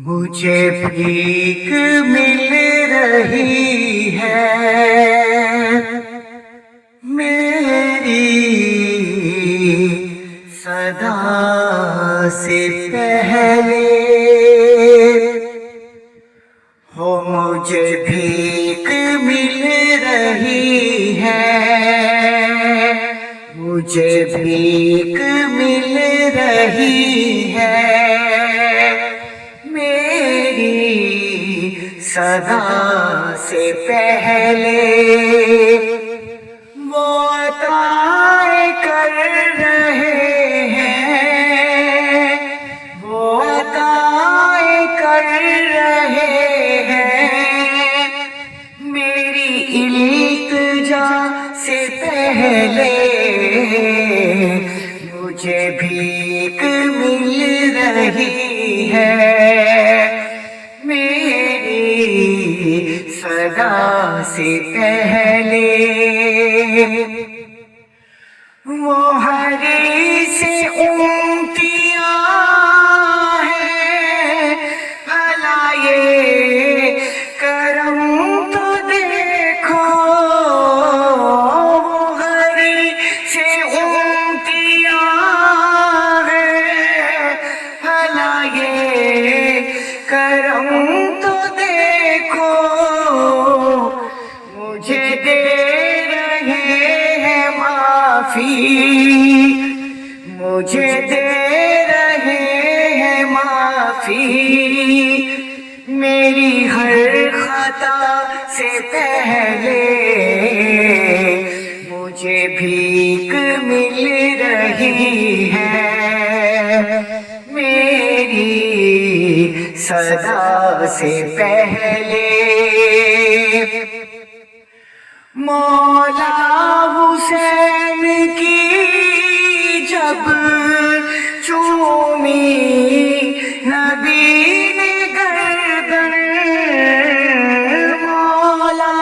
مجھے بھیک مل رہی ہے میری صدا سے پہلے ہو، مجھے بھیک مل رہی ہے، مجھے بھیک مل رہی ہے میری صدا سے پہلے۔ وہ عطائیں کر رہے ہیں، وہ عطائیں کر رہے ہیں میری التجا سے پہلے۔ مجھے بھیک مل رہی ہے میری صدا سے پہلے۔ وہ حدیث امتیاں ہے، بھلا یہ کرم تو دیکھو۔ وہ حدیث امتیاں ہے، بھلا یہ کرم تو دیکھو۔ مجھے دے رہے ہیں معافی، مجھے دے رہے ہیں معافی میری ہر خطا سے پہلے۔ مجھے بھیک مل رہی ہے میری صدا سے پہلے۔ مولا حسین کی جب چومی نبی نے گردن، مولا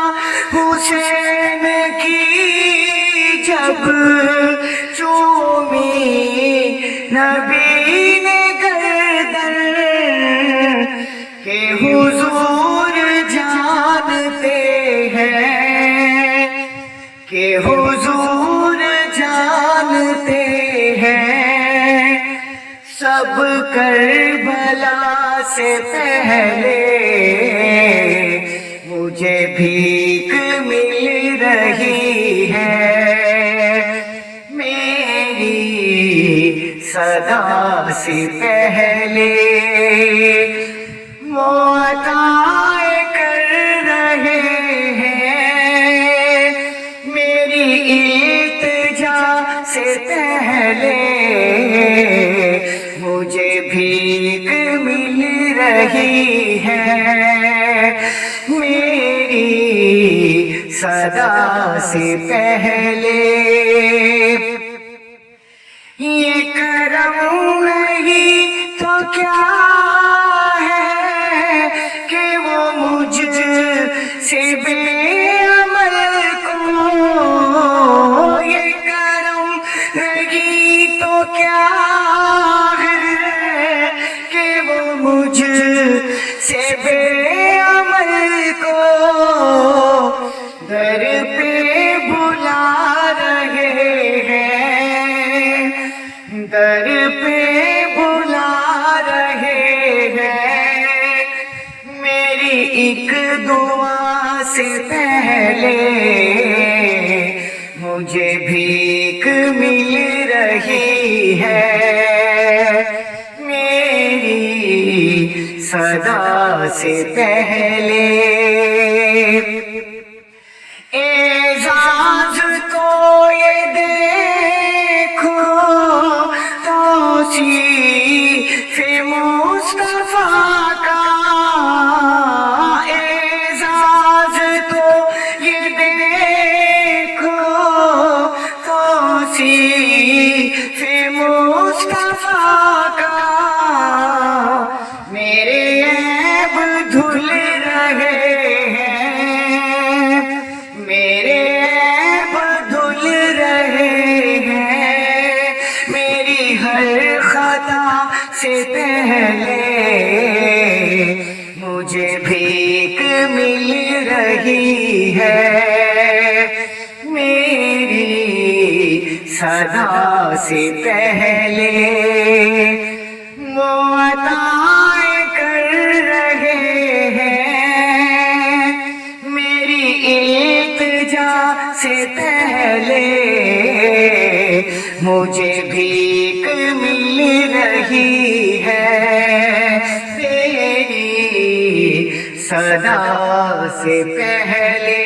حسین کی جب چومی نبی نے گردن، کہ حضور جانتے ہیں، کہ حضور جانتے ہیں سب کربلا سے پہلے۔ مجھے بھیک مل رہی ہے میری صدا سے پہلے۔ وہ عطائیں کر رہے ہیں میری التجا سے پہلے۔ مجھے بھیک مل رہی ہے میری صدا سے پہلے۔ یہ کرم نہیں تو کیا ہے کہ وہ مجھ سے بے عمل کو، یہ کرم نہیں تو کیا ہے کہ وہ مجھ سے بے عمل کو در پہ بلا رہے ہیں، در پہ بلا رہے ہیں میری ایک دعا سے پہلے۔ مجھے بھیک مل رہی ہے میری صدا سے پہلے۔ اعزاز تو یہ دیکھو توصیف مصطفیٰ کا، اعزاز تو یہ دیکھو توصیف مصطفیٰ کا۔ میرے عیب دھل رہے ہیں، میرے عیب دھل رہے ہیں میری ہر خطا سے پہلے۔ رہی ہے، میری صدا سے پہلے وہ عطائیں کر رہے ہیں، میری التجا سے پہلے مجھے بھیک مل رہی ہے، میری صدا سے پہلے